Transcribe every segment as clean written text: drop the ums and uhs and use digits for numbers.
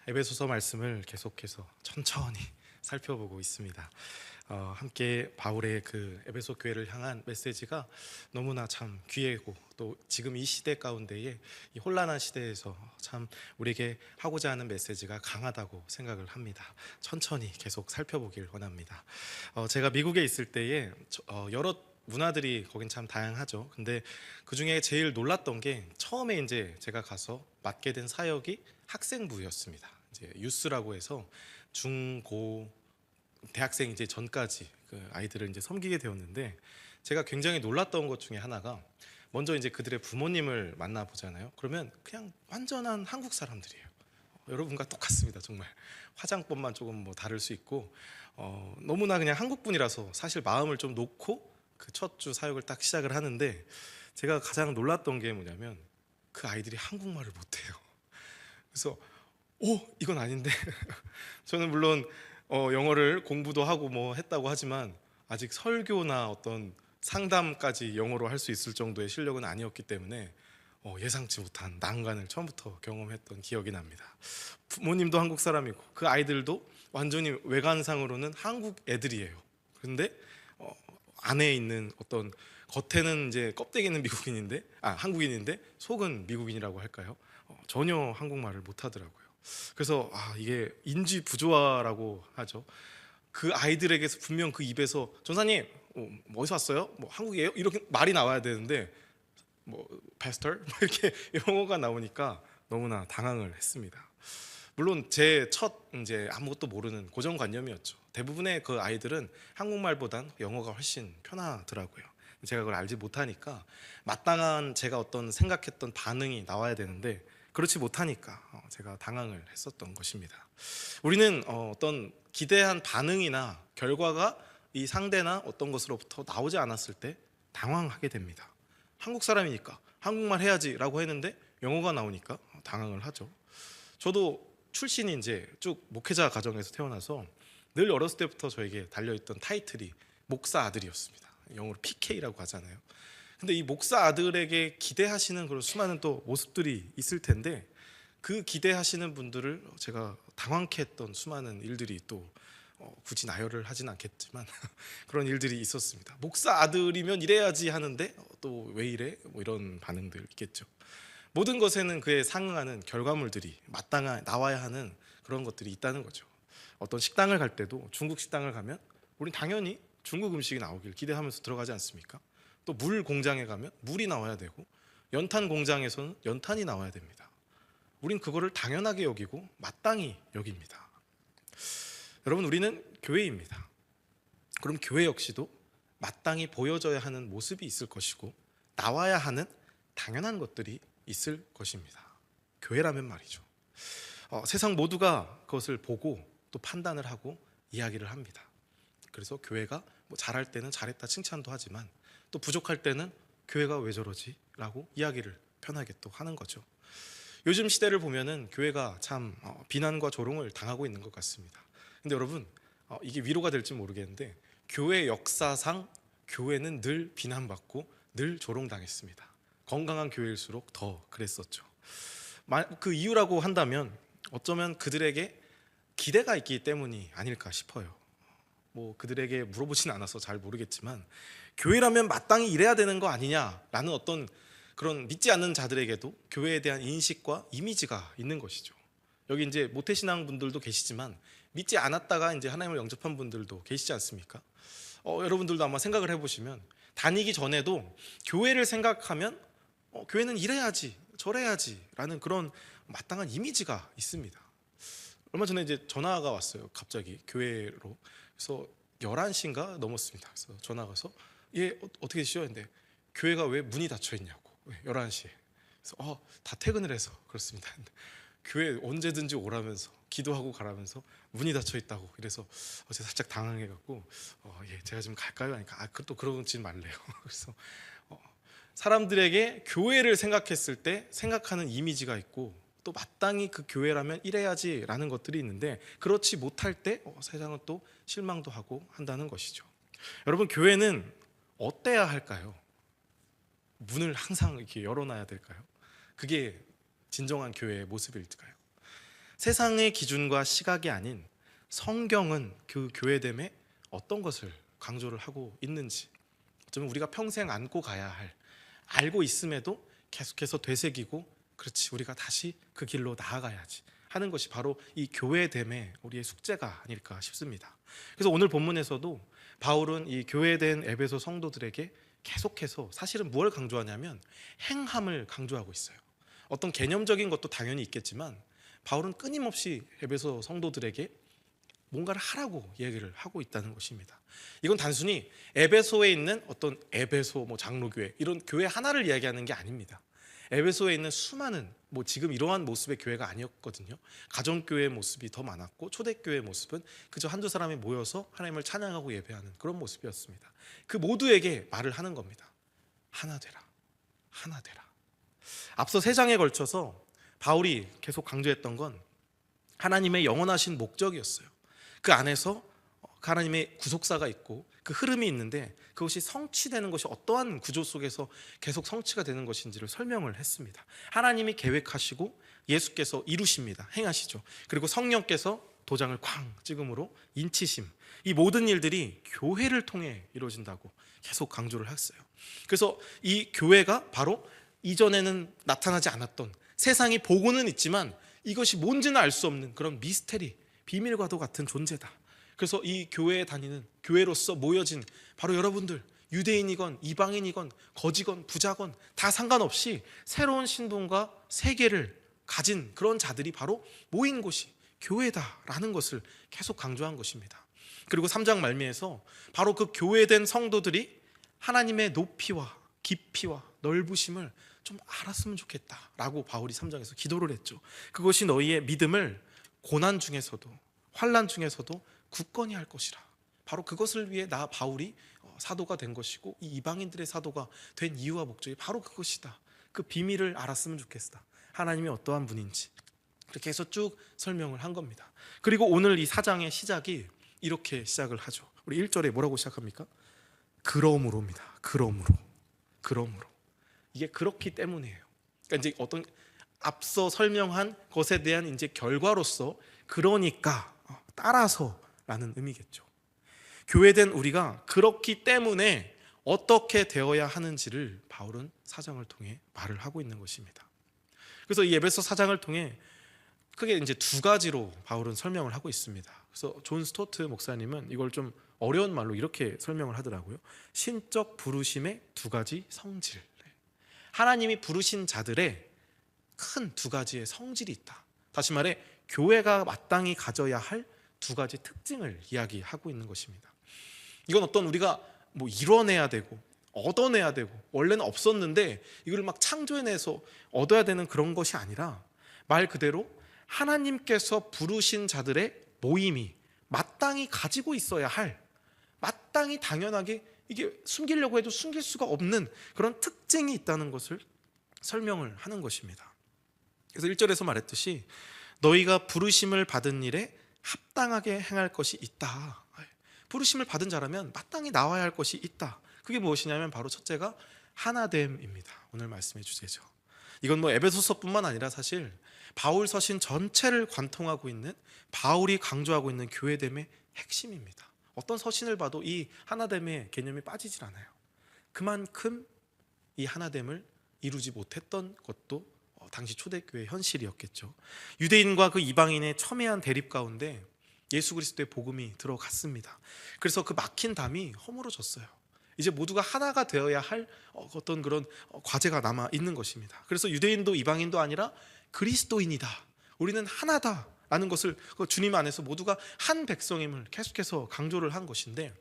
에베소서 말씀을 계속해서 천천히 살펴보고 있습니다. 함께 바울의 그 에베소 교회를 향한 메시지가 너무나 참 귀하고 또 지금 이 시대 가운데에 이 혼란한 시대에서 참 우리에게 하고자 하는 메시지가 강하다고 생각을 합니다. 천천히 계속 살펴보길 원합니다. 제가 미국에 있을 때에 여러 문화들이 거긴 참 다양하죠. 근데 그 중에 제일 놀랐던 게 처음에 이제 제가 가서 맡게 된 사역이 학생부였습니다. 이제 유스라고 해서 중고 대학생 이제 전까지 그 아이들을 이제 섬기게 되었는데, 제가 굉장히 놀랐던 것 중에 하나가 먼저 이제 그들의 부모님을 만나 보잖아요. 그러면 그냥 완전한 한국 사람들이에요. 여러분과 똑같습니다. 정말 화장법만 조금 뭐 다를 수 있고 너무나 그냥 한국 분이라서 사실 마음을 좀 놓고 그 첫 주 사역을 딱 시작을 하는데, 제가 가장 놀랐던 게 뭐냐면 그 아이들이 한국말을 못해요. 그래서 이건 아닌데 저는 물론 영어를 공부도 하고 뭐 했다고 하지만 아직 설교나 어떤 상담까지 영어로 할 수 있을 정도의 실력은 아니었기 때문에 예상치 못한 난관을 처음부터 경험했던 기억이 납니다. 부모님도 한국 사람이고 그 아이들도 완전히 외관상으로는 한국 애들이에요. 그런데 안에 있는 어떤, 겉에는 이제 껍데기는 미국인인데 한국인인데 속은 미국인이라고 할까요? 전혀 한국말을 못하더라고요. 그래서 이게 인지 부조화라고 하죠. 그 아이들에게서 분명 그 입에서 전사님 뭐 어디서 왔어요? 뭐 한국이에요? 이렇게 말이 나와야 되는데 뭐 pastor 이렇게 영어가 나오니까 너무나 당황을 했습니다. 물론 제 첫 이제 아무것도 모르는 고정관념이었죠. 대부분의 그 아이들은 한국말보단 영어가 훨씬 편하더라고요. 제가 그걸 알지 못하니까 마땅한 제가 어떤 생각했던 반응이 나와야 되는데 그렇지 못하니까 제가 당황을 했었던 것입니다. 우리는 어떤 기대한 반응이나 결과가 이 상대나 어떤 것으로부터 나오지 않았을 때 당황하게 됩니다. 한국 사람이니까 한국말 해야지라고 했는데 영어가 나오니까 당황을 하죠. 저도 출신이 이제 쭉 목회자 가정에서 태어나서 늘 어렸을 때부터 저에게 달려있던 타이틀이 목사 아들이었습니다. 영어로 PK라고 하잖아요. 근데 이 목사 아들에게 기대하시는 그런 수많은 또 모습들이 있을 텐데, 그 기대하시는 분들을 제가 당황케 했던 수많은 일들이 또 굳이 나열을 하진 않겠지만 그런 일들이 있었습니다. 목사 아들이면 이래야지 하는데 또 왜 이래? 뭐 이런 반응들 있겠죠. 모든 것에는 그에 상응하는 결과물들이 마땅한 나와야 하는 그런 것들이 있다는 거죠. 어떤 식당을 갈 때도 중국 식당을 가면 우린 당연히 중국 음식이 나오길 기대하면서 들어가지 않습니까? 또 물 공장에 가면 물이 나와야 되고, 연탄 공장에서는 연탄이 나와야 됩니다. 우린 그거를 당연하게 여기고 마땅히 여깁니다. 여러분, 우리는 교회입니다. 그럼 교회 역시도 마땅히 보여져야 하는 모습이 있을 것이고 나와야 하는 당연한 것들이 있을 것입니다. 교회라면 말이죠. 세상 모두가 그것을 보고 또 판단을 하고 이야기를 합니다. 그래서 교회가 뭐 잘할 때는 잘했다 칭찬도 하지만 또 부족할 때는 교회가 왜 저러지? 라고 이야기를 편하게 또 하는 거죠. 요즘 시대를 보면은 교회가 참 비난과 조롱을 당하고 있는 것 같습니다. 근데 여러분, 이게 위로가 될지 모르겠는데 교회 역사상 교회는 늘 비난받고 늘 조롱당했습니다. 건강한 교회일수록 더 그랬었죠. 그 이유라고 한다면 어쩌면 그들에게 기대가 있기 때문이 아닐까 싶어요. 뭐 그들에게 물어보진 않아서 잘 모르겠지만 교회라면 마땅히 이래야 되는 거 아니냐라는 어떤 그런 믿지 않는 자들에게도 교회에 대한 인식과 이미지가 있는 것이죠. 여기 이제 모태신앙 분들도 계시지만 믿지 않았다가 이제 하나님을 영접한 분들도 계시지 않습니까? 여러분들도 아마 생각을 해보시면 다니기 전에도 교회를 생각하면 교회는 이래야지 저래야지 라는 그런 마땅한 이미지가 있습니다. 얼마 전에 이제 전화가 왔어요. 갑자기 교회로. 그래서 11시인가 넘었습니다. 그래서 전화가 와서 어떻게 되시죠? 근데 교회가 왜 문이 닫혀 있냐고. 11시에. 그래서 다 퇴근을 해서 그렇습니다. 근데 교회 언제든지 오라면서 기도하고 가라면서 문이 닫혀 있다고. 그래서 제가 살짝 당황해갖고 제가 좀 갈까요? 하니까 또 그러지 말래요. 그래서 사람들에게 교회를 생각했을 때 생각하는 이미지가 있고 또 마땅히 그 교회라면 이래야지 라는 것들이 있는데, 그렇지 못할 때 세상은 또 실망도 하고 한다는 것이죠. 여러분, 교회는 어때야 할까요? 문을 항상 이렇게 열어놔야 될까요? 그게 진정한 교회의 모습일까요? 세상의 기준과 시각이 아닌 성경은 그 교회됨에 어떤 것을 강조를 하고 있는지, 어쩌면 우리가 평생 안고 가야 할, 알고 있음에도 계속해서 되새기고, 그렇지, 우리가 다시 그 길로 나아가야지 하는 것이 바로 이 교회됨의 우리의 숙제가 아닐까 싶습니다. 그래서 오늘 본문에서도 바울은 이 교회된 에베소 성도들에게 계속해서 사실은 무엇을 강조하냐면 행함을 강조하고 있어요. 어떤 개념적인 것도 당연히 있겠지만 바울은 끊임없이 에베소 성도들에게 뭔가를 하라고 얘기를 하고 있다는 것입니다. 이건 단순히 에베소에 있는 어떤 에베소 장로교회 이런 교회 하나를 이야기하는 게 아닙니다. 에베소에 있는 수많은 지금 이러한 모습의 교회가 아니었거든요. 가정교회의 모습이 더 많았고 초대교회의 모습은 그저 한두 사람이 모여서 하나님을 찬양하고 예배하는 그런 모습이었습니다. 그 모두에게 말을 하는 겁니다. 하나 되라, 하나 되라. 앞서 3장에 걸쳐서 바울이 계속 강조했던 건 하나님의 영원하신 목적이었어요. 그 안에서 하나님의 구속사가 있고 그 흐름이 있는데 그것이 성취되는 것이 어떠한 구조 속에서 계속 성취가 되는 것인지를 설명을 했습니다. 하나님이 계획하시고 예수께서 이루십니다. 행하시죠. 그리고 성령께서 도장을 쾅 찍음으로 인치심, 이 모든 일들이 교회를 통해 이루어진다고 계속 강조를 했어요. 그래서 이 교회가 바로 이전에는 나타나지 않았던, 세상이 보고는 있지만 이것이 뭔지는 알 수 없는 그런 미스테리, 비밀과도 같은 존재다. 그래서 이 교회에 다니는, 교회로서 모여진 바로 여러분들, 유대인이건 이방인이건 거지건 부자건 다 상관없이 새로운 신분과 세계를 가진 그런 자들이 바로 모인 곳이 교회다라는 것을 계속 강조한 것입니다. 그리고 3장 말미에서 바로 그 교회된 성도들이 하나님의 높이와 깊이와 넓으심을 좀 알았으면 좋겠다라고 바울이 3장에서 기도를 했죠. 그것이 너희의 믿음을 고난 중에서도 환난 중에서도 굳건히 할 것이라. 바로 그것을 위해 나 바울이 사도가 된 것이고 이 이방인들의 사도가 된 이유와 목적이 바로 그것이다. 그 비밀을 알았으면 좋겠다. 하나님이 어떠한 분인지 그렇게 해서 쭉 설명을 한 겁니다. 그리고 오늘 이 4장의 시작이 이렇게 시작을 하죠. 우리 1절에 뭐라고 시작합니까? 그러므로입니다. 그러므로. 이게 그렇기 때문이에요. 그러니까 이제 어떤 앞서 설명한 것에 대한 이제 결과로서 그러니까 따라서라는 의미겠죠. 교회된 우리가 그렇기 때문에 어떻게 되어야 하는지를 바울은 4장을 통해 말을 하고 있는 것입니다. 그래서 이 에베소 4장을 통해 크게 이제 2가지로 바울은 설명을 하고 있습니다. 그래서 존 스토트 목사님은 이걸 좀 어려운 말로 이렇게 설명을 하더라고요. 신적 부르심의 2가지 성질. 하나님이 부르신 자들의 큰 2가지의 성질이 있다. 다시 말해 교회가 마땅히 가져야 할 2가지 특징을 이야기하고 있는 것입니다. 이건 어떤 우리가 이뤄내야 되고 얻어내야 되고 원래는 없었는데 이걸 막 창조해내서 얻어야 되는 그런 것이 아니라 말 그대로 하나님께서 부르신 자들의 모임이 마땅히 가지고 있어야 할, 마땅히 당연하게 이게 숨기려고 해도 숨길 수가 없는 그런 특징이 있다는 것을 설명을 하는 것입니다. 그래서 1절에서 말했듯이 너희가 부르심을 받은 일에 합당하게 행할 것이 있다. 부르심을 받은 자라면 마땅히 나와야 할 것이 있다. 그게 무엇이냐면 바로 첫째가 하나됨입니다. 오늘 말씀의 주제죠. 이건 에베소서뿐만 아니라 사실 바울 서신 전체를 관통하고 있는, 바울이 강조하고 있는 교회됨의 핵심입니다. 어떤 서신을 봐도 이 하나됨의 개념이 빠지질 않아요. 그만큼 이 하나됨을 이루지 못했던 것도 당시 초대교회의 현실이었겠죠. 유대인과 그 이방인의 첨예한 대립 가운데 예수 그리스도의 복음이 들어갔습니다. 그래서 그 막힌 담이 허물어졌어요. 이제 모두가 하나가 되어야 할 어떤 그런 과제가 남아 있는 것입니다. 그래서 유대인도 이방인도 아니라 그리스도인이다. 우리는 하나다. 라는 것을 주님 안에서 모두가 한 백성임을 계속해서 강조를 한 것인데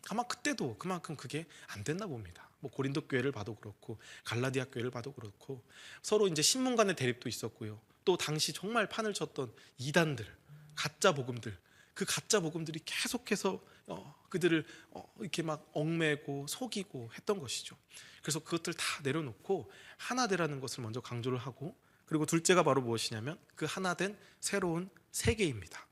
아마 그때도 그만큼 그게 안 됐나 봅니다. 고린도 교회를 봐도 그렇고 갈라디아 교회를 봐도 그렇고 서로 이제 신문 간의 대립도 있었고요. 또 당시 정말 판을 쳤던 이단들, 가짜 복음들, 그 가짜 복음들이 계속해서 그들을 이렇게 막 얽매고 속이고 했던 것이죠. 그래서 그것들 다 내려놓고 하나 되라는 것을 먼저 강조를 하고, 그리고 둘째가 바로 무엇이냐면 그 하나된 새로운 세계입니다.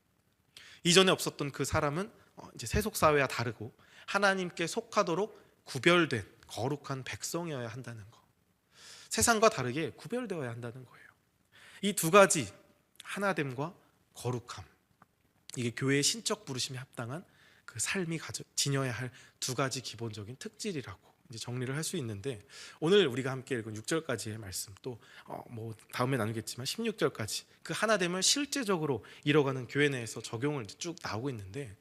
이전에 없었던 그 사람은 이제 세속 사회와 다르고 하나님께 속하도록 구별된 거룩한 백성이어야 한다는 것. 세상과 다르게 구별되어야 한다는 거예요. 이 2가지 하나됨과 거룩함. 이게 교회의 신적 부르심에 합당한 그 삶이 지녀야 할 두 가지 기본적인 특질이라고 이제 정리를 할 수 있는데, 오늘 우리가 함께 읽은 6절까지의 말씀, 또 뭐 다음에 나누겠지만 16절까지 그 하나됨을 실제적으로 이뤄가는 교회 내에서 적용을 쭉 나오고 있는데,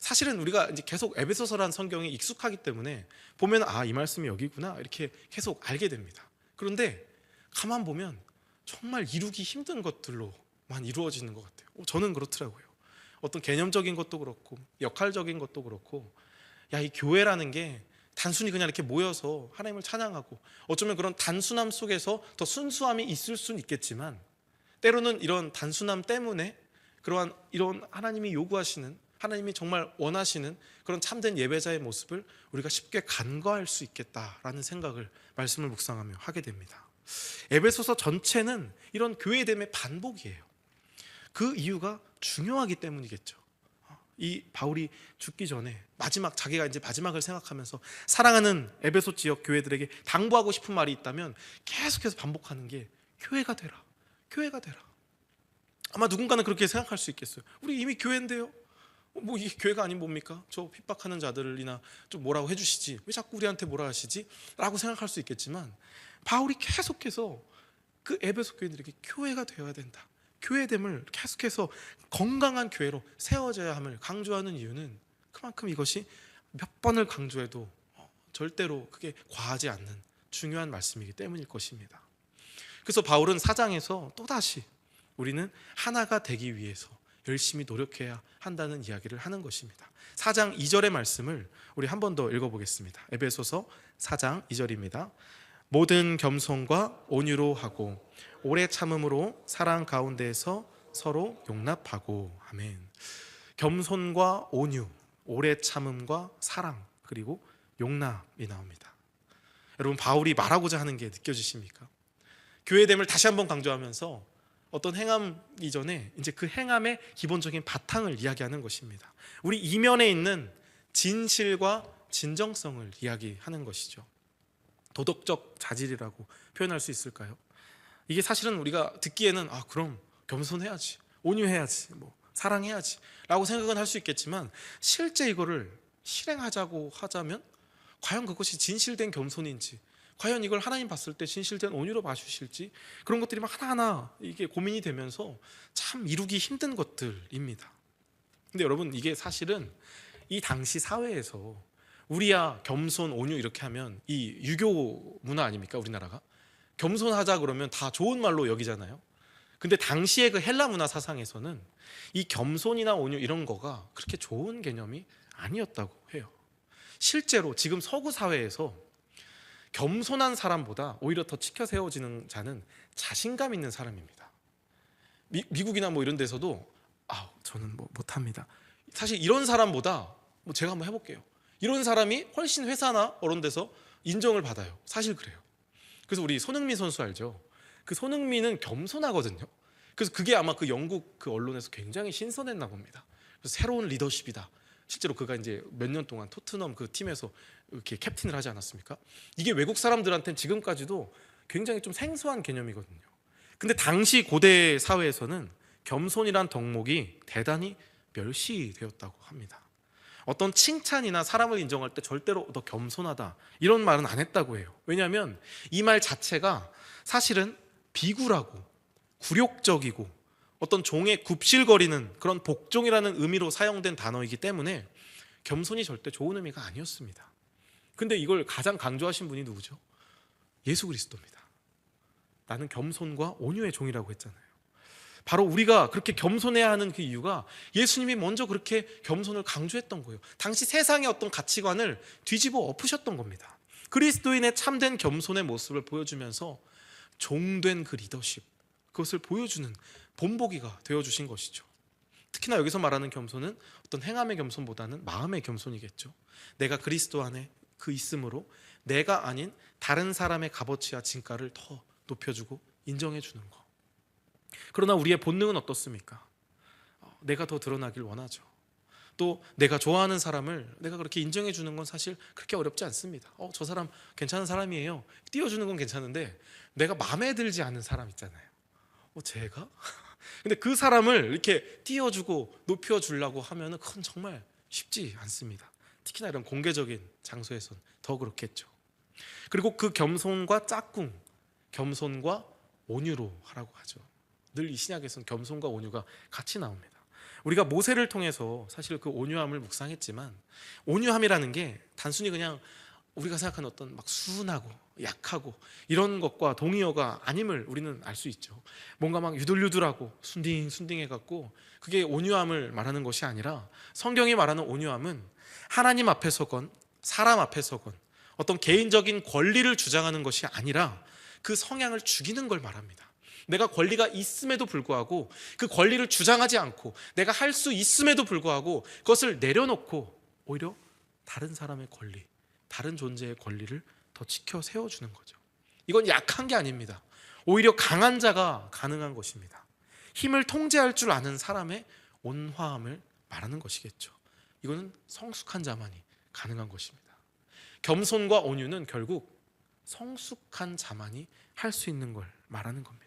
사실은 우리가 이제 계속 에베소서라는 성경이 익숙하기 때문에 보면 이 말씀이 여기구나 이렇게 계속 알게 됩니다. 그런데 가만 보면 정말 이루기 힘든 것들로만 이루어지는 것 같아요. 저는 그렇더라고요. 어떤 개념적인 것도 그렇고 역할적인 것도 그렇고, 이 교회라는 게 단순히 그냥 이렇게 모여서 하나님을 찬양하고, 어쩌면 그런 단순함 속에서 더 순수함이 있을 수는 있겠지만, 때로는 이런 단순함 때문에 이런 하나님이 요구하시는, 하나님이 정말 원하시는 그런 참된 예배자의 모습을 우리가 쉽게 간과할 수 있겠다라는 생각을 말씀을 묵상하며 하게 됩니다. 에베소서 전체는 이런 교회됨의 반복이에요. 그 이유가 중요하기 때문이겠죠. 이 바울이 죽기 전에 자기가 이제 마지막을 생각하면서 사랑하는 에베소 지역 교회들에게 당부하고 싶은 말이 있다면 계속해서 반복하는 게 교회가 되라, 교회가 되라. 아마 누군가는 그렇게 생각할 수 있겠어요. 우리 이미 교회인데요. 뭐 이게 교회가 아닌 뭡니까? 저 핍박하는 자들이나 좀 뭐라고 해주시지, 왜 자꾸 우리한테 뭐라 하시지? 라고 생각할 수 있겠지만, 바울이 계속해서 그 에베소 교회들에게 교회가 되어야 된다, 교회됨을 계속해서 건강한 교회로 세워져야 함을 강조하는 이유는 그만큼 이것이 몇 번을 강조해도 절대로 그게 과하지 않는 중요한 말씀이기 때문일 것입니다. 그래서 바울은 4장에서 또다시 우리는 하나가 되기 위해서 열심히 노력해야 한다는 이야기를 하는 것입니다. 4장 2절의 말씀을 우리 한 번 더 읽어보겠습니다. 에베소서 4장 2절입니다. 모든 겸손과 온유로 하고 오래 참음으로 사랑 가운데에서 서로 용납하고. 아멘. 겸손과 온유, 오래 참음과 사랑, 그리고 용납이 나옵니다. 여러분, 바울이 말하고자 하는 게 느껴지십니까? 교회됨을 다시 한번 강조하면서 어떤 행함 이전에 이제 그 행함의 기본적인 바탕을 이야기하는 것입니다. 우리 이면에 있는 진실과 진정성을 이야기하는 것이죠. 도덕적 자질이라고 표현할 수 있을까요? 이게 사실은 우리가 듣기에는 그럼 겸손해야지, 온유해야지, 뭐 사랑해야지 라고 생각은 할 수 있겠지만, 실제 이거를 실행하자고 하자면 과연 그것이 진실된 겸손인지, 과연 이걸 하나님 봤을 때 진실된 온유로 봐주실지, 그런 것들이 막 하나하나 이게 고민이 되면서 참 이루기 힘든 것들입니다. 근데 여러분, 이게 사실은 이 당시 사회에서 우리야 겸손, 온유 이렇게 하면 이 유교 문화 아닙니까? 우리나라가 겸손하자 그러면 다 좋은 말로 여기잖아요. 근데 당시의 그 헬라 문화 사상에서는 이 겸손이나 온유 이런 거가 그렇게 좋은 개념이 아니었다고 해요. 실제로 지금 서구 사회에서 겸손한 사람보다 오히려 더 치켜 세워지는 자는 자신감 있는 사람입니다. 미국이나 뭐 이런 데서도 저는 뭐 못합니다. 사실 이런 사람보다 제가 한번 해볼게요. 이런 사람이 훨씬 회사나 이런 데서 인정을 받아요. 사실 그래요. 그래서 우리 손흥민 선수 알죠? 그 손흥민은 겸손하거든요. 그래서 그게 아마 그 영국 그 언론에서 굉장히 신선했나 봅니다. 그래서 새로운 리더십이다. 실제로 그가 이제 몇 년 동안 토트넘 그 팀에서 이렇게 캡틴을 하지 않았습니까? 이게 외국 사람들한테는 지금까지도 굉장히 좀 생소한 개념이거든요. 근데 당시 고대 사회에서는 겸손이란 덕목이 대단히 멸시되었다고 합니다. 어떤 칭찬이나 사람을 인정할 때 절대로 너 겸손하다 이런 말은 안 했다고 해요. 왜냐하면 이 말 자체가 사실은 비굴하고 굴욕적이고 어떤 종의 굽실거리는 그런 복종이라는 의미로 사용된 단어이기 때문에 겸손이 절대 좋은 의미가 아니었습니다. 근데 이걸 가장 강조하신 분이 누구죠? 예수 그리스도입니다. 나는 겸손과 온유의 종이라고 했잖아요. 바로 우리가 그렇게 겸손해야 하는 그 이유가 예수님이 먼저 그렇게 겸손을 강조했던 거예요. 당시 세상의 어떤 가치관을 뒤집어 엎으셨던 겁니다. 그리스도인의 참된 겸손의 모습을 보여주면서 종된 그 리더십, 그것을 보여주는 본보기가 되어주신 것이죠. 특히나 여기서 말하는 겸손은 어떤 행함의 겸손보다는 마음의 겸손이겠죠. 내가 그리스도 안에 그 있음으로 내가 아닌 다른 사람의 값어치와 진가를 더 높여주고 인정해주는 것. 그러나 우리의 본능은 어떻습니까? 내가 더 드러나길 원하죠. 또 내가 좋아하는 사람을 내가 그렇게 인정해 주는 건 사실 그렇게 어렵지 않습니다. 저 사람 괜찮은 사람이에요. 띄워주는 건 괜찮은데 내가 마음에 들지 않는 사람 있잖아요. 제가? 근데 그 사람을 이렇게 띄워주고 높여주려고 하면은 그건 정말 쉽지 않습니다. 특히나 이런 공개적인 장소에선 더 그렇겠죠. 그리고 그 겸손과 짝꿍, 겸손과 온유로 하라고 하죠. 늘 이 신약에서는 겸손과 온유가 같이 나옵니다. 우리가 모세를 통해서 사실 그 온유함을 묵상했지만, 온유함이라는 게 단순히 그냥 우리가 생각하는 어떤 막 순하고 약하고 이런 것과 동의어가 아님을 우리는 알 수 있죠. 뭔가 막 유들유들하고 순딩순딩해갖고 그게 온유함을 말하는 것이 아니라, 성경이 말하는 온유함은 하나님 앞에서건 사람 앞에서건 어떤 개인적인 권리를 주장하는 것이 아니라 그 성향을 죽이는 걸 말합니다. 내가 권리가 있음에도 불구하고 그 권리를 주장하지 않고, 내가 할 수 있음에도 불구하고 그것을 내려놓고 오히려 다른 사람의 권리, 다른 존재의 권리를 더 지켜 세워주는 거죠. 이건 약한 게 아닙니다. 오히려 강한 자가 가능한 것입니다. 힘을 통제할 줄 아는 사람의 온화함을 말하는 것이겠죠. 이거는 성숙한 자만이 가능한 것입니다. 겸손과 온유는 결국 성숙한 자만이 할 수 있는 걸 말하는 겁니다.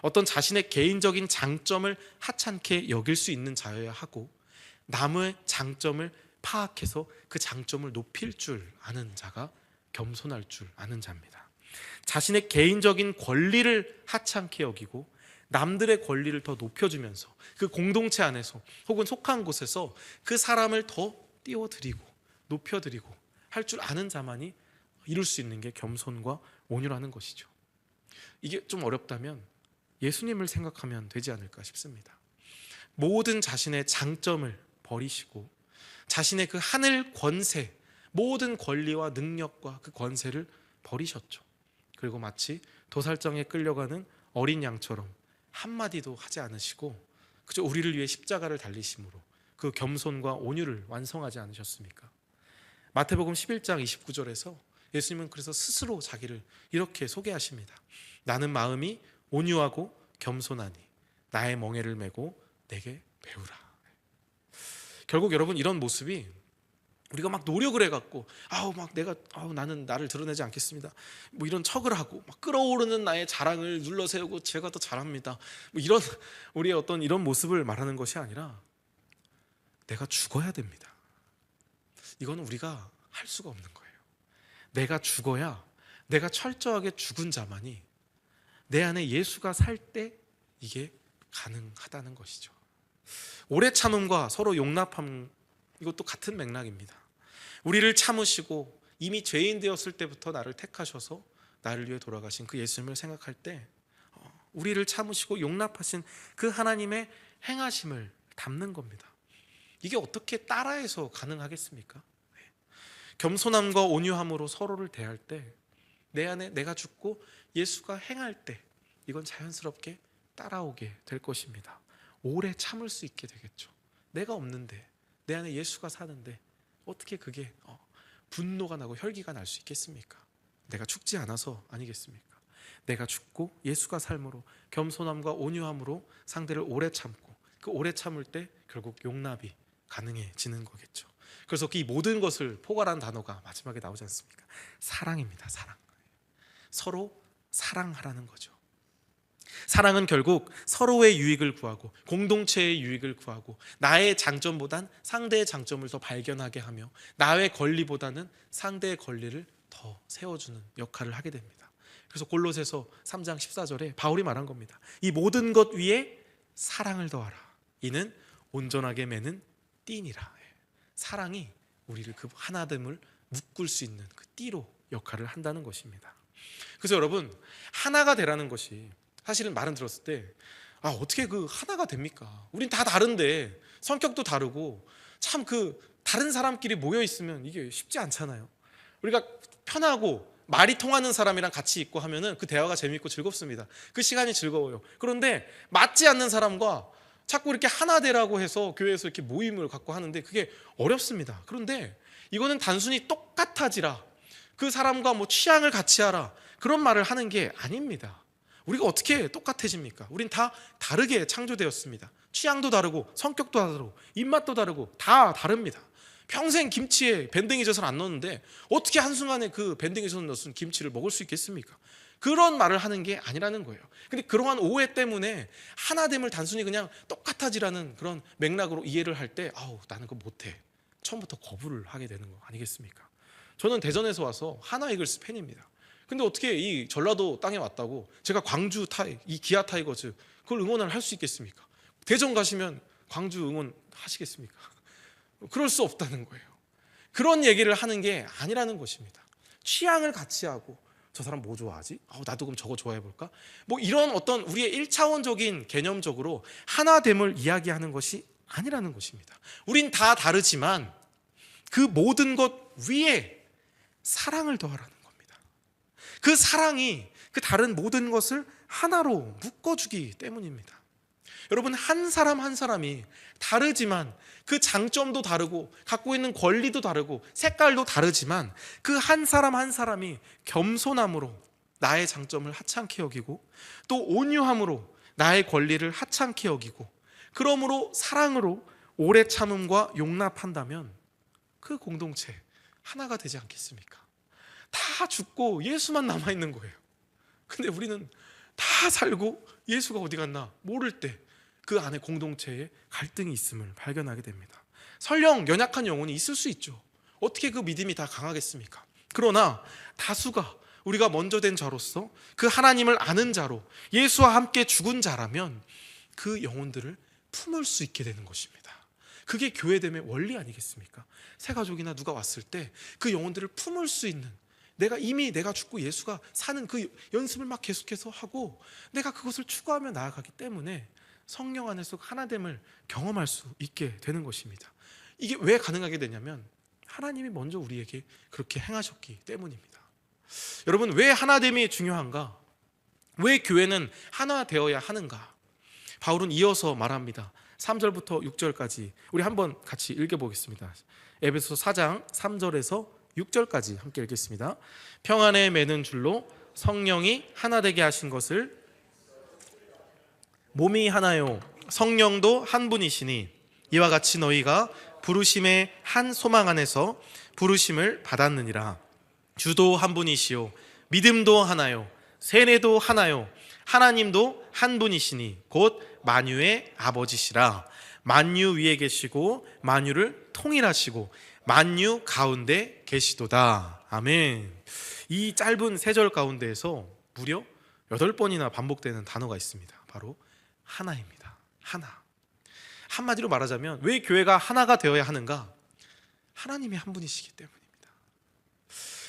어떤 자신의 개인적인 장점을 하찮게 여길 수 있는 자여야 하고, 남의 장점을 파악해서 그 장점을 높일 줄 아는 자가 겸손할 줄 아는 자입니다. 자신의 개인적인 권리를 하찮게 여기고 남들의 권리를 더 높여주면서 그 공동체 안에서 혹은 속한 곳에서 그 사람을 더 띄워드리고 높여드리고 할 줄 아는 자만이 이룰 수 있는 게 겸손과 온유라는 것이죠. 이게 좀 어렵다면 예수님을 생각하면 되지 않을까 싶습니다. 모든 자신의 장점을 버리시고 자신의 그 하늘 권세, 모든 권리와 능력과 그 권세를 버리셨죠. 그리고 마치 도살장에 끌려가는 어린 양처럼 한마디도 하지 않으시고 그저 우리를 위해 십자가를 달리심으로 그 겸손과 온유를 완성하지 않으셨습니까? 마태복음 11장 29절에서 예수님은 그래서 스스로 자기를 이렇게 소개하십니다. 나는 마음이 온유하고 겸손하니 나의 멍에를 메고 내게 배우라. 결국 여러분, 이런 모습이 우리가 막 노력을 해갖고 나는 나를 드러내지 않겠습니다, 뭐 이런 척을 하고 막 끌어오르는 나의 자랑을 눌러세우고 제가 더 잘합니다, 뭐 이런 우리의 어떤 이런 모습을 말하는 것이 아니라, 내가 죽어야 됩니다. 이거는 우리가 할 수가 없는 거예요. 내가 죽어야, 내가 철저하게 죽은 자만이 내 안에 예수가 살 때 이게 가능하다는 것이죠. 오래 참음과 서로 용납함, 이것도 같은 맥락입니다. 우리를 참으시고 이미 죄인 되었을 때부터 나를 택하셔서 나를 위해 돌아가신 그 예수님을 생각할 때 우리를 참으시고 용납하신 그 하나님의 행하심을 담는 겁니다. 이게 어떻게 따라해서 가능하겠습니까? 겸손함과 온유함으로 서로를 대할 때, 내 안에 내가 죽고 예수가 행할 때 이건 자연스럽게 따라오게 될 것입니다. 오래 참을 수 있게 되겠죠. 내가 없는데, 내 안에 예수가 사는데 어떻게 그게 분노가 나고 혈기가 날 수 있겠습니까? 내가 죽지 않아서 아니겠습니까? 내가 죽고 예수가 삶으로 겸손함과 온유함으로 상대를 오래 참고, 그 오래 참을 때 결국 용납이 가능해지는 거겠죠. 그래서 이 모든 것을 포괄한 단어가 마지막에 나오지 않습니까? 사랑입니다. 사랑. 서로 사랑하라는 거죠. 사랑은 결국 서로의 유익을 구하고 공동체의 유익을 구하고 나의 장점보단 상대의 장점을 더 발견하게 하며 나의 권리보다는 상대의 권리를 더 세워주는 역할을 하게 됩니다. 그래서 골로새서 3장 14절에 바울이 말한 겁니다. 이 모든 것 위에 사랑을 더하라. 이는 온전하게 매는 띠니라. 사랑이 우리를 그 하나됨을 묶을 수 있는 그 띠로 역할을 한다는 것입니다. 그래서 여러분, 하나가 되라는 것이 사실은 말은 들었을 때 어떻게 그 하나가 됩니까? 우린 다 다른데 성격도 다르고 참 그 다른 사람끼리 모여 있으면 이게 쉽지 않잖아요. 우리가 편하고 말이 통하는 사람이랑 같이 있고 하면은 그 대화가 재밌고 즐겁습니다. 그 시간이 즐거워요. 그런데 맞지 않는 사람과 자꾸 이렇게 하나 되라고 해서 교회에서 이렇게 모임을 갖고 하는데 그게 어렵습니다. 그런데 이거는 단순히 똑같아지라, 그 사람과 뭐 취향을 같이 하라, 그런 말을 하는 게 아닙니다. 우리가 어떻게 똑같아집니까? 우린 다 다르게 창조되었습니다. 취향도 다르고 성격도 다르고 입맛도 다르고 다 다릅니다. 평생 김치에 밴댕이 젓을 안 넣었는데 어떻게 한순간에 그 밴댕이 젓을 넣은 김치를 먹을 수 있겠습니까? 그런 말을 하는 게 아니라는 거예요. 근데 그러한 오해 때문에 하나됨을 단순히 그냥 똑같아지라는 그런 맥락으로 이해를 할 때 나는 그거 못해. 처음부터 거부를 하게 되는 거 아니겠습니까? 저는 대전에서 와서 하나 이글스 팬입니다. 근데 어떻게 이 전라도 땅에 왔다고 제가 광주 이 기아 타이거즈 그걸 응원을 할 수 있겠습니까? 대전 가시면 광주 응원 하시겠습니까? 그럴 수 없다는 거예요. 그런 얘기를 하는 게 아니라는 것입니다. 취향을 같이 하고 저 사람 뭐 좋아하지? 나도 그럼 저거 좋아해볼까? 뭐 이런 어떤 우리의 1차원적인 개념적으로 하나됨을 이야기하는 것이 아니라는 것입니다. 우린 다 다르지만 그 모든 것 위에 사랑을 더하라는 겁니다. 그 사랑이 그 다른 모든 것을 하나로 묶어주기 때문입니다. 여러분, 한 사람 한 사람이 다르지만 그 장점도 다르고 갖고 있는 권리도 다르고 색깔도 다르지만 그 한 사람 한 사람이 겸손함으로 나의 장점을 하찮게 여기고 또 온유함으로 나의 권리를 하찮게 여기고 그러므로 사랑으로 오래 참음과 용납한다면 그 공동체 하나가 되지 않겠습니까? 다 죽고 예수만 남아있는 거예요. 근데 우리는 다 살고 예수가 어디 갔나 모를 때 그 안에 공동체에 갈등이 있음을 발견하게 됩니다. 설령 연약한 영혼이 있을 수 있죠. 어떻게 그 믿음이 다 강하겠습니까? 그러나 다수가 우리가 먼저 된 자로서 그 하나님을 아는 자로 예수와 함께 죽은 자라면 그 영혼들을 품을 수 있게 되는 것입니다. 그게 교회됨의 원리 아니겠습니까? 새 가족이나 누가 왔을 때 그 영혼들을 품을 수 있는, 내가 죽고 예수가 사는 그 연습을 막 계속해서 하고 내가 그것을 추구하며 나아가기 때문에 성령 안에서 하나됨을 경험할 수 있게 되는 것입니다. 이게 왜 가능하게 되냐면 하나님이 먼저 우리에게 그렇게 행하셨기 때문입니다. 여러분, 왜 하나됨이 중요한가? 왜 교회는 하나 되어야 하는가? 바울은 이어서 말합니다. 3절부터 6절까지 우리 한번 같이 읽어보겠습니다. 에베소 4장 3절에서 6절까지 함께 읽겠습니다. 평안에 매는 줄로 성령이 하나 되게 하신 것을 몸이 하나요 성령도 한 분이시니 이와 같이 너희가 부르심의 한 소망 안에서 부르심을 받았느니라. 주도 한 분이시요 믿음도 하나요 세례도 하나요 하나님도 한 분이시니 곧 만유의 아버지시라. 만유 위에 계시고 만유를 통일하시고 만유 가운데 계시도다. 아멘. 이 짧은 3절 가운데에서 무려 8번이나 반복되는 단어가 있습니다. 바로 하나입니다. 하나. 한마디로 말하자면 왜 교회가 하나가 되어야 하는가? 하나님이 한 분이시기 때문입니다.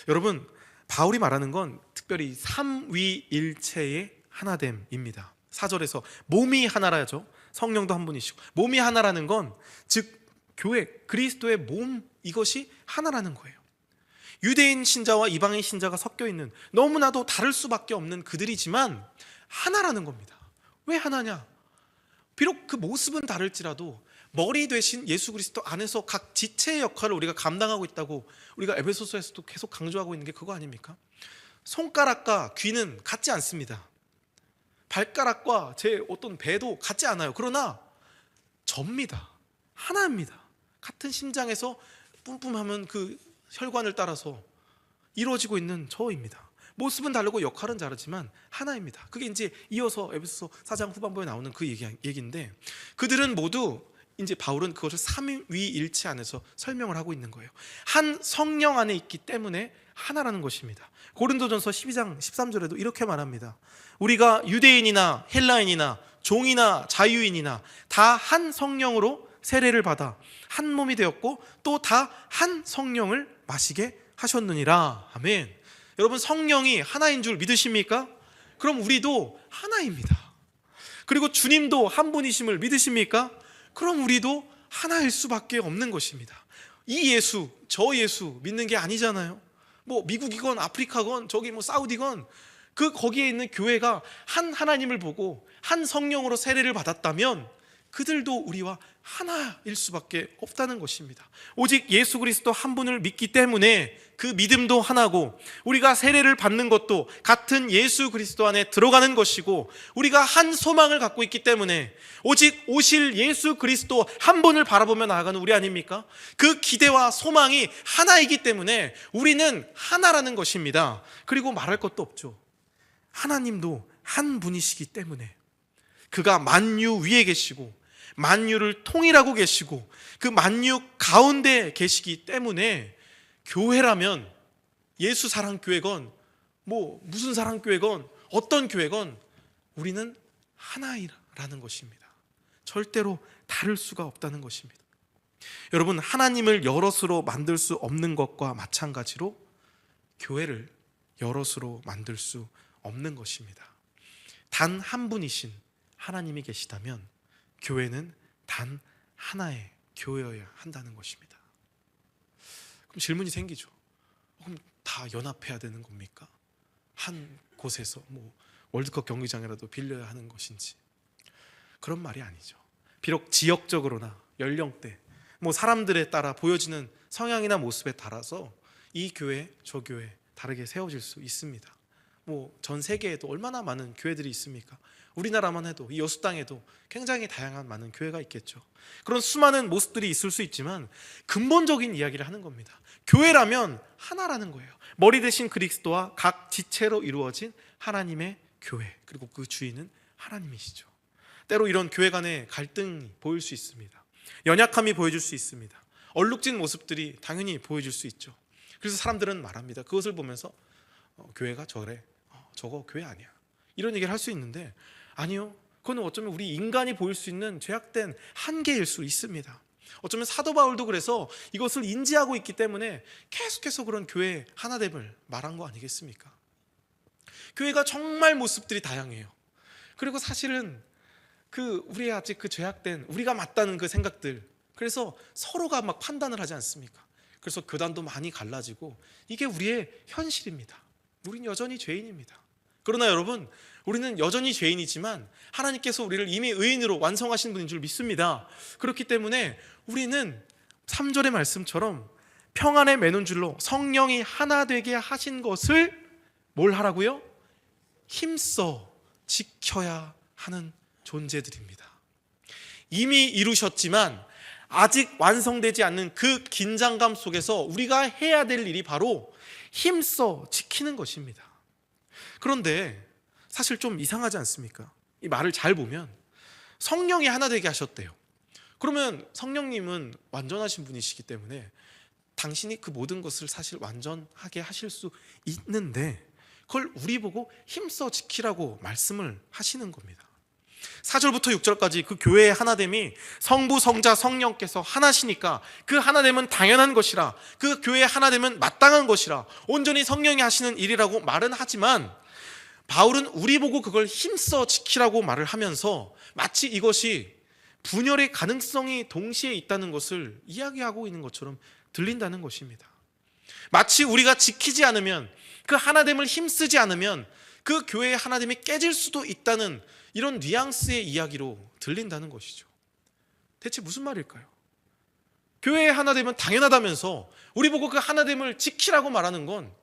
여러분, 바울이 말하는 건 특별히 삼위일체의 하나됨입니다. 4절에서 몸이 하나라죠. 성령도 한 분이시고 몸이 하나라는 건 즉 교회, 그리스도의 몸, 이것이 하나라는 거예요. 유대인 신자와 이방인 신자가 섞여 있는 너무나도 다를 수밖에 없는 그들이지만 하나라는 겁니다. 왜 하나냐? 비록 그 모습은 다를지라도 머리 되신 예수 그리스도 안에서 각 지체의 역할을 우리가 감당하고 있다고 우리가 에베소서에서도 계속 강조하고 있는 게 그거 아닙니까? 손가락과 귀는 같지 않습니다. 발가락과 제 어떤 배도 같지 않아요. 그러나 접니다. 하나입니다. 같은 심장에서 뿜뿜하면 그 혈관을 따라서 이루어지고 있는 저입니다. 모습은 다르고 역할은 다르지만 하나입니다. 그게 이제 이어서 에베소서 4장 후반부에 나오는 그 얘기인데 그들은 모두 이제 바울은 그것을 삼위일체 안에서 설명을 하고 있는 거예요. 한 성령 안에 있기 때문에 하나라는 것입니다. 고린도전서 12장 13절에도 이렇게 말합니다. 우리가 유대인이나 헬라인이나 종이나 자유인이나 다 한 성령으로 세례를 받아 한 몸이 되었고 또 다 한 성령을 마시게 하셨느니라. 아멘. 여러분, 성령이 하나인 줄 믿으십니까? 그럼 우리도 하나입니다. 그리고 주님도 한 분이심을 믿으십니까? 그럼 우리도 하나일 수밖에 없는 것입니다. 이 예수, 저 예수 믿는 게 아니잖아요. 뭐 미국이건 아프리카건 저기 뭐 사우디건 그 거기에 있는 교회가 한 하나님을 보고 한 성령으로 세례를 받았다면 그들도 우리와 하나일 수밖에 없다는 것입니다. 오직 예수 그리스도 한 분을 믿기 때문에 그 믿음도 하나고, 우리가 세례를 받는 것도 같은 예수 그리스도 안에 들어가는 것이고, 우리가 한 소망을 갖고 있기 때문에 오직 오실 예수 그리스도 한 분을 바라보며 나아가는 우리 아닙니까? 그 기대와 소망이 하나이기 때문에 우리는 하나라는 것입니다. 그리고 말할 것도 없죠. 하나님도 한 분이시기 때문에, 그가 만유 위에 계시고 만유를 통일하고 계시고 그 만유 가운데 계시기 때문에, 교회라면 예수 사랑교회건 무슨 사랑교회건 어떤 교회건 우리는 하나라는 것입니다. 절대로 다를 수가 없다는 것입니다. 여러분, 하나님을 여럿으로 만들 수 없는 것과 마찬가지로 교회를 여럿으로 만들 수 없는 것입니다. 단 한 분이신 하나님이 계시다면 교회는 단 하나의 교회여야 한다는 것입니다. 그럼 질문이 생기죠. 그럼 다 연합해야 되는 겁니까? 한 곳에서 월드컵 경기장이라도 빌려야 하는 것인지, 그런 말이 아니죠. 비록 지역적으로나 연령대, 사람들에 따라 보여지는 성향이나 모습에 따라서 이 교회 저 교회 다르게 세워질 수 있습니다. 전 세계에도 얼마나 많은 교회들이 있습니까? 우리나라만 해도, 이 여수 땅에도 굉장히 다양한 많은 교회가 있겠죠. 그런 수많은 모습들이 있을 수 있지만 근본적인 이야기를 하는 겁니다. 교회라면 하나라는 거예요. 머리 대신 그리스도와 각 지체로 이루어진 하나님의 교회, 그리고 그 주인은 하나님이시죠. 때로 이런 교회 간의 갈등이 보일 수 있습니다. 연약함이 보여질 수 있습니다. 얼룩진 모습들이 당연히 보여질 수 있죠. 그래서 사람들은 말합니다. 그것을 보면서 교회가 저래, 저거 교회 아니야, 이런 얘기를 할 수 있는데, 아니요, 그건 어쩌면 우리 인간이 보일 수 있는 죄악된 한계일 수 있습니다. 어쩌면 사도 바울도 그래서 이것을 인지하고 있기 때문에 계속해서 그런 교회 하나됨을 말한 거 아니겠습니까? 교회가 정말 모습들이 다양해요. 그리고 사실은 우리의 아직 그 죄악된, 우리가 맞다는 그 생각들, 그래서 서로가 막 판단을 하지 않습니까? 그래서 교단도 많이 갈라지고, 이게 우리의 현실입니다. 우린 여전히 죄인입니다. 그러나 여러분, 우리는 여전히 죄인이지만 하나님께서 우리를 이미 의인으로 완성하신 분인 줄 믿습니다. 그렇기 때문에 우리는 3절의 말씀처럼 평안의 맨눈줄로 성령이 하나 되게 하신 것을 뭘 하라고요? 힘써 지켜야 하는 존재들입니다. 이미 이루셨지만 아직 완성되지 않는 그 긴장감 속에서 우리가 해야 될 일이 바로 힘써 지키는 것입니다. 그런데 사실 좀 이상하지 않습니까? 이 말을 잘 보면 성령이 하나 되게 하셨대요. 그러면 성령님은 완전하신 분이시기 때문에 당신이 그 모든 것을 사실 완전하게 하실 수 있는데, 그걸 우리 보고 힘써 지키라고 말씀을 하시는 겁니다. 4절부터 6절까지 그 교회의 하나됨이 성부, 성자, 성령께서 하나시니까 그 하나됨은 당연한 것이라, 그 교회의 하나됨은 마땅한 것이라, 온전히 성령이 하시는 일이라고 말은 하지만, 바울은 우리 보고 그걸 힘써 지키라고 말을 하면서 마치 이것이 분열의 가능성이 동시에 있다는 것을 이야기하고 있는 것처럼 들린다는 것입니다. 마치 우리가 지키지 않으면, 그 하나됨을 힘쓰지 않으면 그 교회의 하나됨이 깨질 수도 있다는 이런 뉘앙스의 이야기로 들린다는 것이죠. 대체 무슨 말일까요? 교회의 하나됨은 당연하다면서 우리 보고 그 하나됨을 지키라고 말하는 건,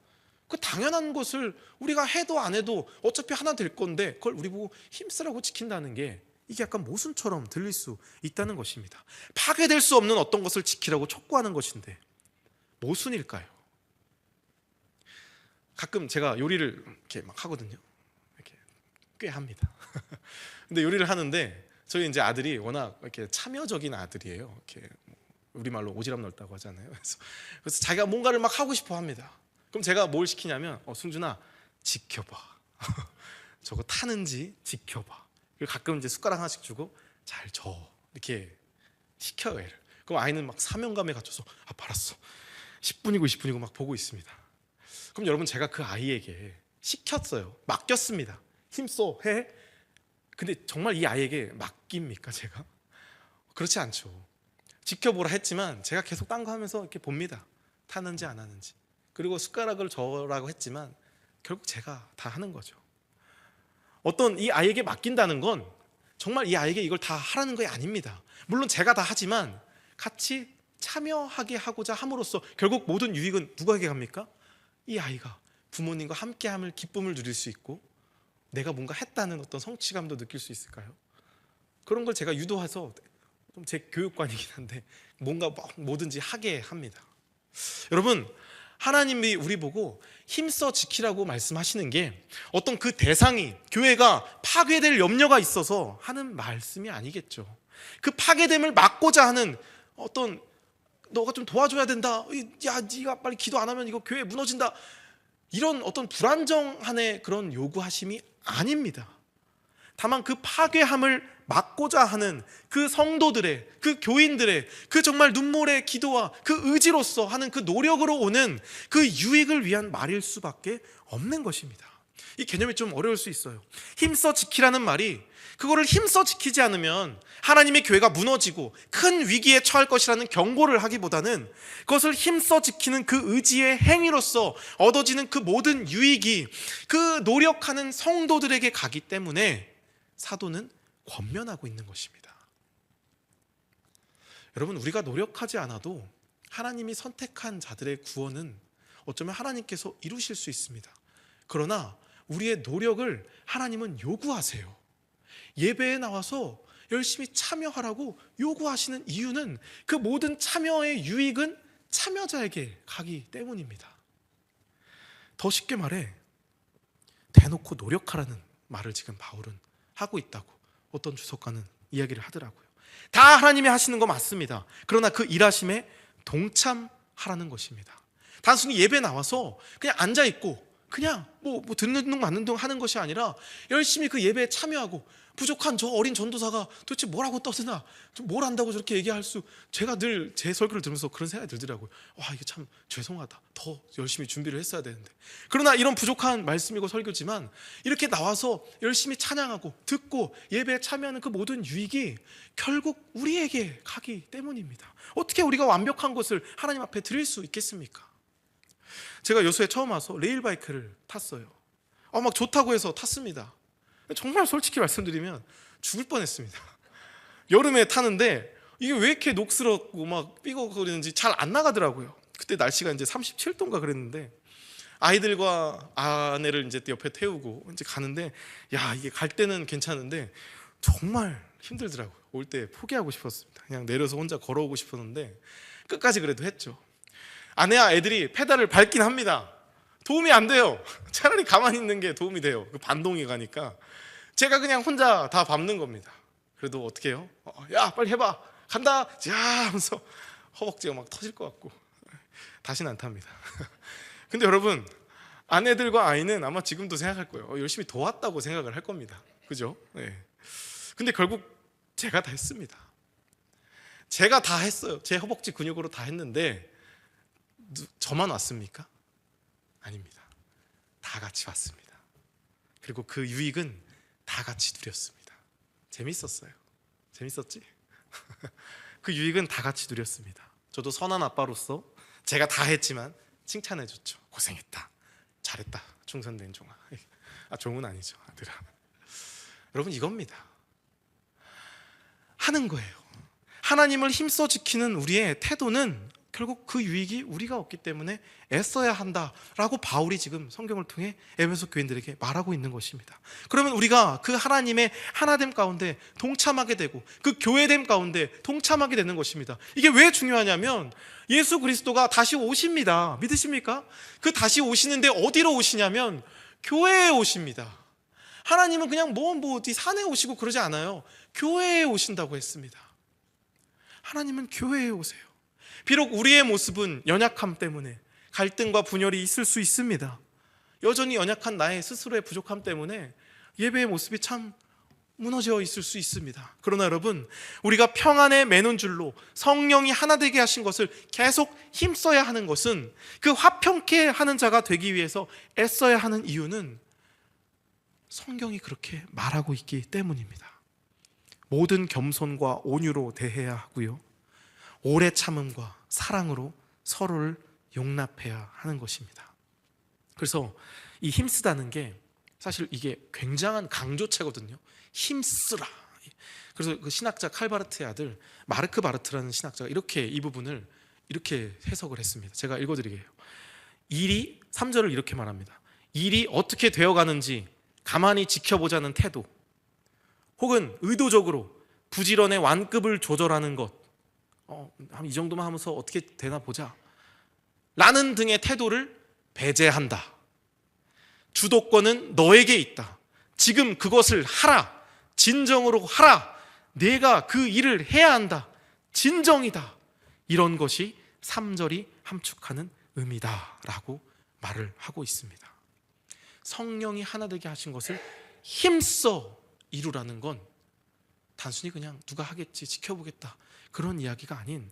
그 당연한 것을 우리가 해도 안 해도 어차피 하나 될 건데 그걸 우리 보고 힘쓰라고 지킨다는 게, 이게 약간 모순처럼 들릴 수 있다는 것입니다. 파괴될 수 없는 어떤 것을 지키라고 촉구하는 것인데 모순일까요? 가끔 제가 요리를 이렇게 막 하거든요. 이렇게 꽤 합니다. 근데 요리를 하는데 저희 이제 아들이 워낙 이렇게 참여적인 아들이에요. 이렇게 우리말로 오지랖 넓다고 하잖아요. 그래서 자기가 뭔가를 막 하고 싶어 합니다. 그럼 제가 뭘 시키냐면, 승준아 지켜봐. 저거 타는지 지켜봐. 그리고 가끔 이제 숟가락 하나씩 주고 잘 저, 이렇게 시켜요, 애를. 그럼 아이는 막 사명감에 갇혀서 알았어, 10분이고 20분이고 막 보고 있습니다. 그럼 여러분, 제가 그 아이에게 시켰어요. 맡겼습니다. 힘써 해. 근데 정말 이 아이에게 맡깁니까, 제가? 그렇지 않죠. 지켜보라 했지만 제가 계속 딴 거 하면서 이렇게 봅니다. 타는지 안 하는지. 그리고 숟가락을 저라고 했지만 결국 제가 다 하는 거죠. 어떤 이 아이에게 맡긴다는 건 정말 이 아이에게 이걸 다 하라는 게 아닙니다. 물론 제가 다 하지만 같이 참여하게 하고자 함으로써 결국 모든 유익은 누구에게 갑니까? 이 아이가 부모님과 함께함을, 기쁨을 누릴 수 있고 내가 뭔가 했다는 어떤 성취감도 느낄 수 있을까요? 그런 걸 제가 유도해서 좀 제 교육관이긴 한데 뭔가 뭐든지 하게 합니다. 여러분, 하나님이 우리 보고 힘써 지키라고 말씀하시는 게 어떤 그 대상이 교회가 파괴될 염려가 있어서 하는 말씀이 아니겠죠. 그 파괴됨을 막고자 하는 어떤 너가 좀 도와줘야 된다, 야 네가 빨리 기도 안 하면 이거 교회 무너진다, 이런 어떤 불안정한의 그런 요구하심이 아닙니다. 다만 그 파괴함을 막고자 하는 그 성도들의, 그 교인들의 그 정말 눈물의 기도와 그 의지로서 하는 그 노력으로 오는 그 유익을 위한 말일 수밖에 없는 것입니다. 이 개념이 좀 어려울 수 있어요. 힘써 지키라는 말이, 그거를 힘써 지키지 않으면 하나님의 교회가 무너지고 큰 위기에 처할 것이라는 경고를 하기보다는 그것을 힘써 지키는 그 의지의 행위로서 얻어지는 그 모든 유익이 그 노력하는 성도들에게 가기 때문에 사도는 권면하고 있는 것입니다. 여러분, 우리가 노력하지 않아도 하나님이 선택한 자들의 구원은 어쩌면 하나님께서 이루실 수 있습니다. 그러나 우리의 노력을 하나님은 요구하세요. 예배에 나와서 열심히 참여하라고 요구하시는 이유는 그 모든 참여의 유익은 참여자에게 가기 때문입니다. 더 쉽게 말해, 대놓고 노력하라는 말을 지금 바울은 하고 있다고 어떤 주석가는 이야기를 하더라고요. 다 하나님이 하시는 거 맞습니다. 그러나 그 일하심에 동참하라는 것입니다. 단순히 예배 나와서 그냥 앉아있고 그냥 뭐 듣는 둥 맞는 둥 하는 것이 아니라 열심히 그 예배에 참여하고, 부족한 저 어린 전도사가 도대체 뭐라고 떠드나, 뭘 안다고 저렇게 얘기할 수, 제가 늘 제 설교를 들으면서 그런 생각이 들더라고요. 와, 이게 참 죄송하다, 더 열심히 준비를 했어야 되는데. 그러나 이런 부족한 말씀이고 설교지만 이렇게 나와서 열심히 찬양하고 듣고 예배에 참여하는 그 모든 유익이 결국 우리에게 가기 때문입니다. 어떻게 우리가 완벽한 것을 하나님 앞에 드릴 수 있겠습니까? 제가 여수에 처음 와서 레일바이크를 탔어요. 막 좋다고 해서 탔습니다. 정말 솔직히 말씀드리면 죽을 뻔했습니다. 여름에 타는데 이게 왜 이렇게 녹슬었고 막 삐걱거리는지 잘 안 나가더라고요. 그때 날씨가 이제 37도인가 그랬는데 아이들과 아내를 이제 옆에 태우고 이제 가는데, 야, 이게 갈 때는 괜찮은데 정말 힘들더라고요. 올 때 포기하고 싶었습니다. 그냥 내려서 혼자 걸어오고 싶었는데 끝까지 그래도 했죠. 아내와 애들이 페달을 밟긴 합니다. 도움이 안 돼요. 차라리 가만히 있는 게 도움이 돼요. 그 반동이 가니까 제가 그냥 혼자 다 밟는 겁니다. 그래도 어떻게 해요? 야, 빨리 해봐, 간다, 자 하면서 허벅지가 막 터질 것 같고 다시는 안 탑니다. 근데 여러분, 아내들과 아이는 아마 지금도 생각할 거예요. 열심히 도왔다고 생각을 할 겁니다. 그죠? 네. 근데 결국 제가 다 했습니다. 제가 다 했어요. 제 허벅지 근육으로 다 했는데 저만 왔습니까? 아닙니다. 다 같이 왔습니다. 그리고 그 유익은 다 같이 누렸습니다. 재밌었어요. 재밌었지? 그 유익은 다 같이 누렸습니다. 저도 선한 아빠로서 제가 다 했지만 칭찬해줬죠. 고생했다, 잘했다, 충성된 종아. 종은 아니죠, 아들아. 여러분, 이겁니다. 하는 거예요. 하나님을 힘써 지키는 우리의 태도는 결국 그 유익이 우리가 없기 때문에 애써야 한다라고 바울이 지금 성경을 통해 에베소 교인들에게 말하고 있는 것입니다. 그러면 우리가 그 하나님의 하나됨 가운데 동참하게 되고 그 교회됨 가운데 동참하게 되는 것입니다. 이게 왜 중요하냐면 예수 그리스도가 다시 오십니다. 믿으십니까? 그 다시 오시는데 어디로 오시냐면 교회에 오십니다. 하나님은 그냥 어디 산에 오시고 그러지 않아요. 교회에 오신다고 했습니다. 하나님은 교회에 오세요. 비록 우리의 모습은 연약함 때문에 갈등과 분열이 있을 수 있습니다. 여전히 연약한 나의 스스로의 부족함 때문에 예배의 모습이 참 무너져 있을 수 있습니다. 그러나 여러분, 우리가 평안에 매는 줄로 성령이 하나 되게 하신 것을 계속 힘써야 하는 것은, 그 화평케 하는 자가 되기 위해서 애써야 하는 이유는 성경이 그렇게 말하고 있기 때문입니다. 모든 겸손과 온유로 대해야 하고요, 오래 참음과 사랑으로 서로를 용납해야 하는 것입니다. 그래서 이 힘쓰다는 게 사실 이게 굉장한 강조체거든요. 힘쓰라. 이야기. 그래서 그 신학자 칼바르트의 아들 마르크 바르트라는 신학자가 이렇게 이 부분을 이렇게 해석을 했습니다. 제가 읽어드리게요. 3절을 이렇게 말합니다. 일이 어떻게 되어가는지 가만히 지켜보자는 태도, 혹은 의도적으로 부지런의 완급을 조절하는 것, 이 정도만 하면서 어떻게 되나 보자 라는 등의 태도를 배제한다. 주도권은 너에게 있다. 지금 그것을 하라. 진정으로 하라. 내가 그 일을 해야 한다. 진정이다. 이런 것이 3절이 함축하는 의미다 라고 말을 하고 있습니다. 성령이 하나 되게 하신 것을 힘써 이루라는 건 단순히 그냥 누가 하겠지 지켜보겠다 그런 이야기가 아닌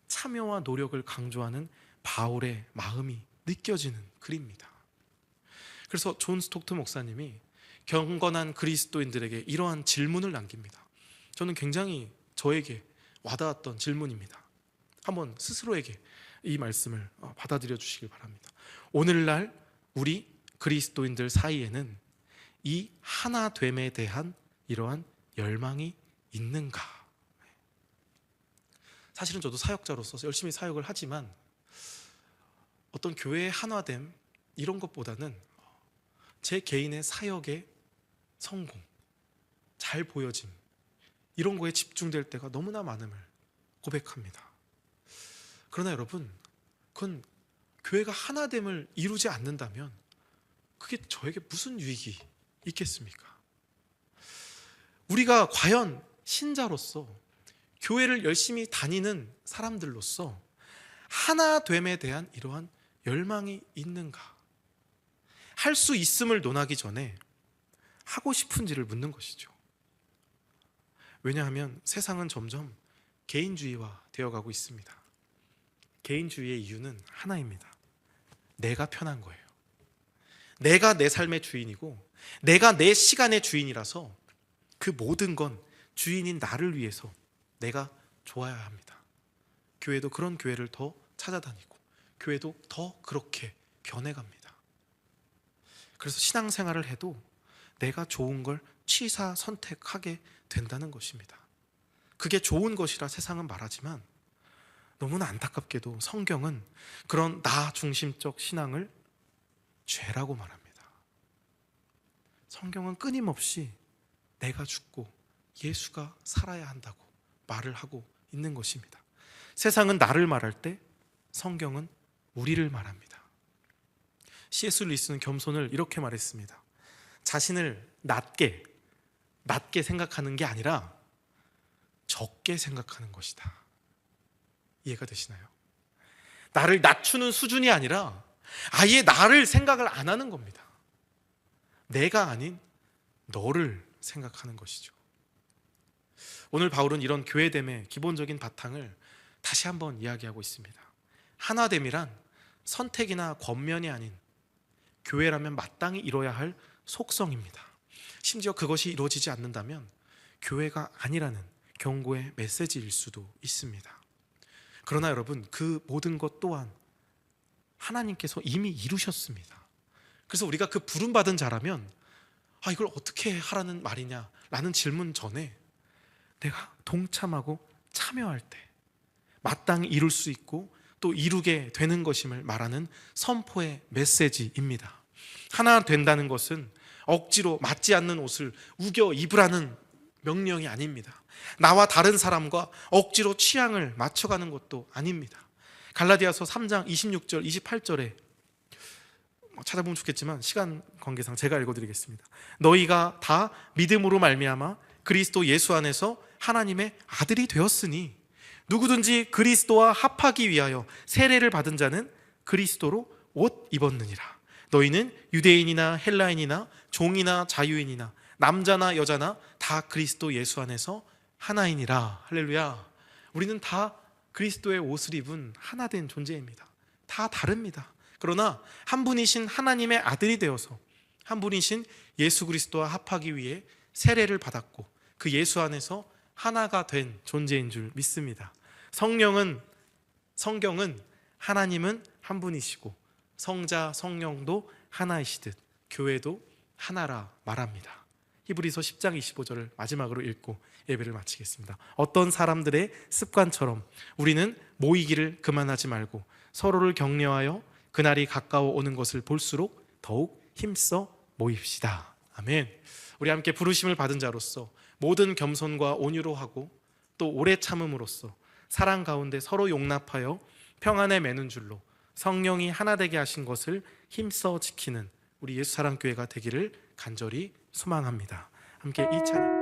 참여와 노력을 강조하는 바울의 마음이 느껴지는 글입니다. 그래서 존 스톡트 목사님이 경건한 그리스도인들에게 이러한 질문을 남깁니다. 저는 굉장히 저에게 와닿았던 질문입니다. 한번 스스로에게 이 말씀을 받아들여 주시길 바랍니다. 오늘날 우리 그리스도인들 사이에는 이 하나됨에 대한 이러한 열망이 있는가? 사실은 저도 사역자로서 열심히 사역을 하지만 어떤 교회의 하나됨 이런 것보다는 제 개인의 사역의 성공, 잘 보여짐 이런 거에 집중될 때가 너무나 많음을 고백합니다. 그러나 여러분, 그건 교회가 하나됨을 이루지 않는다면 그게 저에게 무슨 유익이 있겠습니까? 우리가 과연 신자로서 교회를 열심히 다니는 사람들로서 하나됨에 대한 이러한 열망이 있는가? 할 수 있음을 논하기 전에 하고 싶은지를 묻는 것이죠. 왜냐하면 세상은 점점 개인주의화 되어가고 있습니다. 개인주의의 이유는 하나입니다. 내가 편한 거예요. 내가 내 삶의 주인이고 내가 내 시간의 주인이라서 그 모든 건 주인인 나를 위해서 내가 좋아야 합니다. 교회도 그런 교회를 더 찾아다니고 교회도 더 그렇게 변해갑니다. 그래서 신앙생활을 해도 내가 좋은 걸 취사 선택하게 된다는 것입니다. 그게 좋은 것이라 세상은 말하지만 너무나 안타깝게도 성경은 그런 나 중심적 신앙을 죄라고 말합니다. 성경은 끊임없이 내가 죽고 예수가 살아야 한다고 말을 하고 있는 것입니다. 세상은 나를 말할 때 성경은 우리를 말합니다. C.S. 루이스는 겸손을 이렇게 말했습니다. 자신을 낮게 생각하는 게 아니라 적게 생각하는 것이다. 이해가 되시나요? 나를 낮추는 수준이 아니라 아예 나를 생각을 안 하는 겁니다. 내가 아닌 너를 생각하는 것이죠. 오늘 바울은 이런 교회됨의 기본적인 바탕을 다시 한번 이야기하고 있습니다. 하나됨이란 선택이나 권면이 아닌 교회라면 마땅히 이뤄야 할 속성입니다. 심지어 그것이 이루어지지 않는다면 교회가 아니라는 경고의 메시지일 수도 있습니다. 그러나 여러분, 그 모든 것 또한 하나님께서 이미 이루셨습니다. 그래서 우리가 그 부름받은 자라면 이걸 어떻게 하라는 말이냐 라는 질문 전에 내가 동참하고 참여할 때 마땅히 이룰 수 있고 또 이루게 되는 것임을 말하는 선포의 메시지입니다. 하나 된다는 것은 억지로 맞지 않는 옷을 우겨 입으라는 명령이 아닙니다. 나와 다른 사람과 억지로 취향을 맞춰가는 것도 아닙니다. 갈라디아서 3장 26절 28절에 찾아보면 좋겠지만 시간 관계상 제가 읽어드리겠습니다. 너희가 다 믿음으로 말미암아 그리스도 예수 안에서 하나님의 아들이 되었으니 누구든지 그리스도와 합하기 위하여 세례를 받은 자는 그리스도로 옷 입었느니라. 너희는 유대인이나 헬라인이나 종이나 자유인이나 남자나 여자나 다 그리스도 예수 안에서 하나이니라. 할렐루야. 우리는 다 그리스도의 옷을 입은 하나된 존재입니다. 다 다릅니다. 그러나 한 분이신 하나님의 아들이 되어서 한 분이신 예수 그리스도와 합하기 위해 세례를 받았고 그 예수 안에서 하나가 된 존재인 줄 믿습니다. 성경은 하나님은 한 분이시고 성자 성령도 하나이시듯 교회도 하나라 말합니다. 히브리서 10장 25절을 마지막으로 읽고 예배를 마치겠습니다. 어떤 사람들의 습관처럼 우리는 모이기를 그만하지 말고 서로를 격려하여 그날이 가까워 오는 것을 볼수록 더욱 힘써 모입시다. 아멘. 우리 함께 부르심을 받은 자로서 모든 겸손과 온유로 하고 또 오래 참음으로써 사랑 가운데 서로 용납하여 평안에 매는 줄로 성령이 하나 되게 하신 것을 힘써 지키는 우리 예수사랑교회가 되기를 간절히 소망합니다. 함께 이 찬양